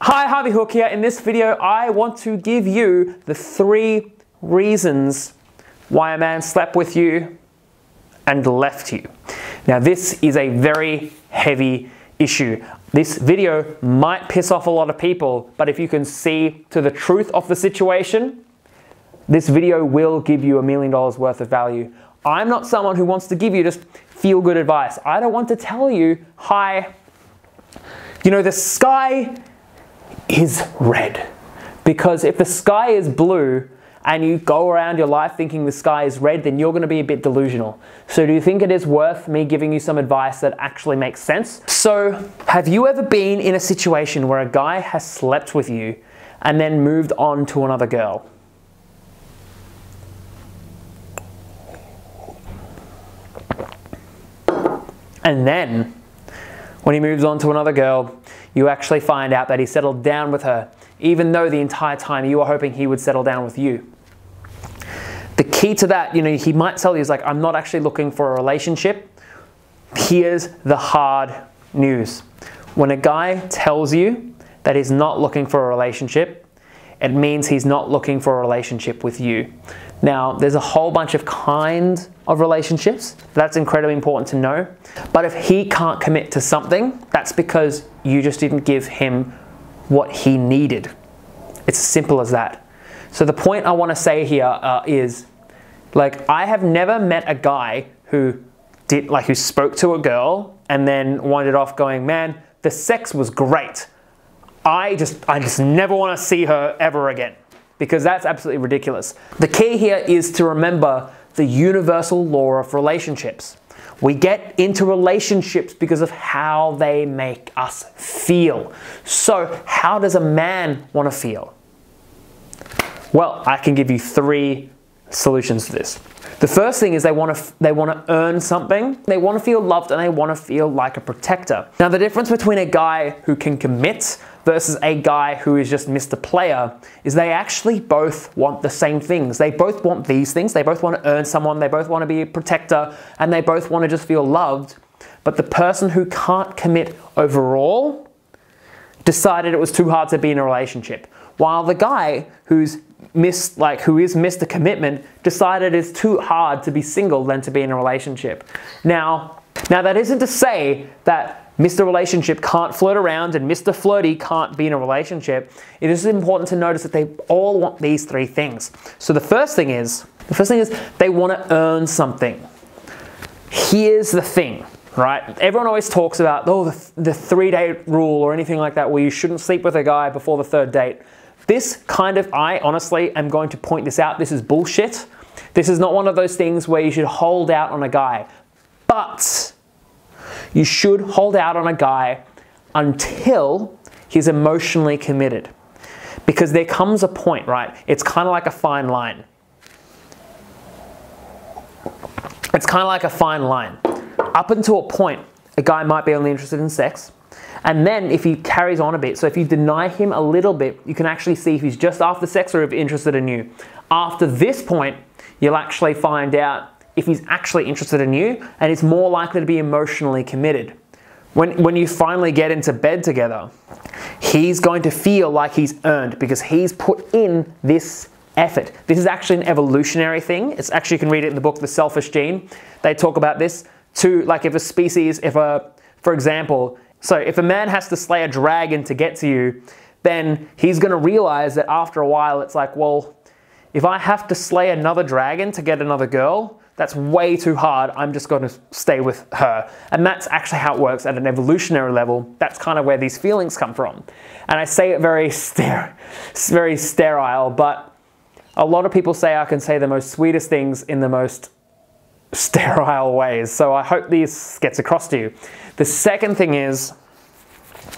Hi, Harvey Hooke here. In this video, I want to give you the 3 reasons why a man slept with you and left you. Now, this is a very heavy issue. This video might piss off a lot of people, but if you can see to the truth of the situation, this video will give you $1 million worth of value. I'm not someone who wants to give you just feel-good advice. I don't want to tell you, hi, you know, the sky is red. Because if the sky is blue and you go around your life thinking the sky is red, then you're going to be a bit delusional. So do you think it is worth me giving you some advice that actually makes sense? So have you ever been in a situation where a guy has slept with you and then moved on to another girl? And then, when he moves on to another girl, you actually find out that he settled down with her, even though the entire time you were hoping he would settle down with you. The key to that, you know, he might tell you, is like, I'm not actually looking for a relationship. Here's the hard news. When a guy tells you that he's not looking for a relationship, it means he's not looking for a relationship with you. Now, there's a whole bunch of kinds of relationships. That's incredibly important to know. But if he can't commit to something, that's because you just didn't give him what he needed. It's as simple as that. So the point I want to say here is, like, I have never met a guy who spoke to a girl and then wandered off going, man, the sex was great. I just never want to see her ever again. Because that's absolutely ridiculous. The key here is to remember the universal law of relationships. We get into relationships because of how they make us feel. So how does a man want to feel? Well, I can give you 3 solutions to this. The first thing is they want to earn something. They want to feel loved and they want to feel like a protector. Now, the difference between a guy who can commit versus a guy who is just Mr. Player is they actually both want the same things. They both want these things. They both want to earn someone. They both want to be a protector, and they both want to just feel loved. But the person who can't commit overall decided it was too hard to be in a relationship, while the guy who is Mr. Commitment decided it's too hard to be single than to be in a relationship. Now that isn't to say that Mr. Relationship can't flirt around and Mr. Flirty can't be in a relationship. It is important to notice that they all want these 3 things. So the first thing is they want to earn something. Here's the thing, right? Everyone always talks about, oh, the 3-date rule or anything like that, where you shouldn't sleep with a guy before the 3rd date. I honestly am going to point this out. This is bullshit. This is not one of those things where you should hold out on a guy. But you should hold out on a guy until he's emotionally committed. Because there comes a point, right? It's kind of like a fine line. It's kind of like a fine line. Up until a point, a guy might be only interested in sex. And then if he carries on a bit, so if you deny him a little bit, you can actually see if he's just after sex or if he's interested in you. After this point, you'll actually find out if he's actually interested in you, and it's more likely to be emotionally committed. When you finally get into bed together, he's going to feel like he's earned because he's put in this effort. This is actually an evolutionary thing. It's actually, you can read it in the book, The Selfish Gene. They talk about this too, like if a species, for example, so if a man has to slay a dragon to get to you, then he's going to realize that after a while, it's like, well, if I have to slay another dragon to get another girl, that's way too hard. I'm just going to stay with her. And that's actually how it works at an evolutionary level. That's kind of where these feelings come from. And I say it very sterile, but a lot of people say I can say the most sweetest things in the most sterile ways. So I hope this gets across to you. The second thing is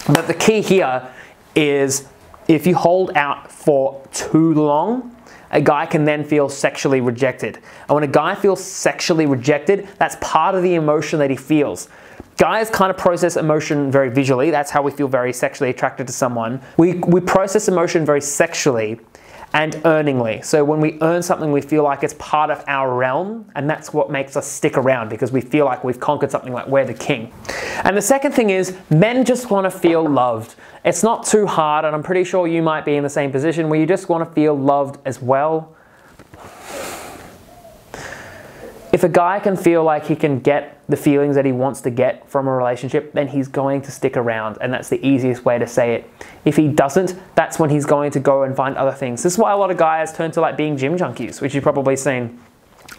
that the key here is if you hold out for too long, a guy can then feel sexually rejected. And when a guy feels sexually rejected, that's part of the emotion that he feels. Guys kind of process emotion very visually. That's how we feel very sexually attracted to someone. We process emotion very sexually. and earningly. So when we earn something, we feel like it's part of our realm, and that's what makes us stick around, because we feel like we've conquered something, like we're the king. And the second thing is, men just want to feel loved. It's not too hard, and I'm pretty sure you might be in the same position where you just want to feel loved as well. If a guy can feel like he can get the feelings that he wants to get from a relationship, then he's going to stick around, and that's the easiest way to say it. If he doesn't, that's when he's going to go and find other things. This is why a lot of guys turn to like being gym junkies, which you've probably seen.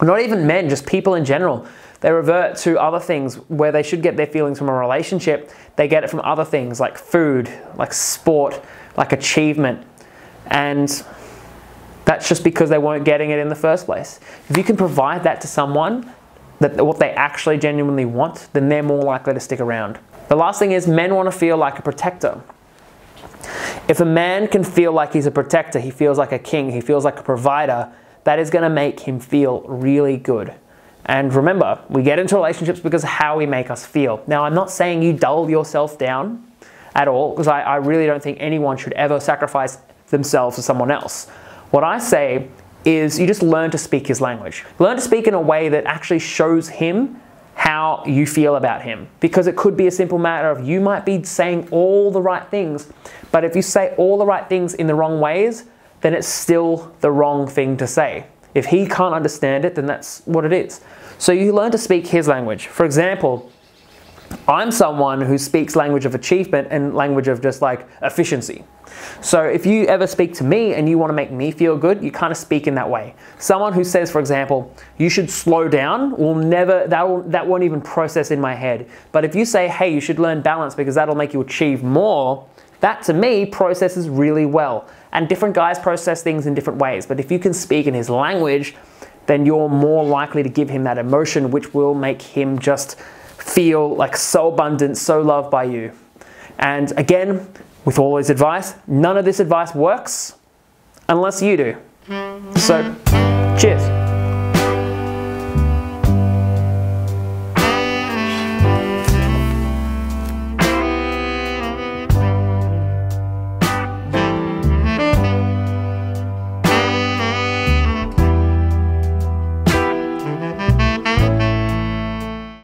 Not even men, just people in general. They revert to other things where they should get their feelings from a relationship. They get it from other things like food, like sport, like achievement. And that's just because they weren't getting it in the first place. If you can provide that to someone, that what they actually genuinely want, then they're more likely to stick around. The last thing is, men want to feel like a protector. If a man can feel like he's a protector, he feels like a king, he feels like a provider, that is going to make him feel really good. And remember, we get into relationships because of how we make us feel. Now, I'm not saying you dull yourself down at all, because I really don't think anyone should ever sacrifice themselves for someone else. What I say is you just learn to speak his language. Learn to speak in a way that actually shows him how you feel about him. Because it could be a simple matter of, you might be saying all the right things, but if you say all the right things in the wrong ways, then it's still the wrong thing to say. If he can't understand it, then that's what it is. So you learn to speak his language. For example, I'm someone who speaks language of achievement and language of just like efficiency. So if you ever speak to me and you want to make me feel good, you kind of speak in that way. Someone who says, for example, you should slow down, will never, that won't even process in my head. But if you say, hey, you should learn balance because that'll make you achieve more, that to me processes really well. And different guys process things in different ways. But if you can speak in his language, then you're more likely to give him that emotion, which will make him just feel like so abundant, so loved by you. And again, with all this advice, none of this advice works unless you do. So, cheers.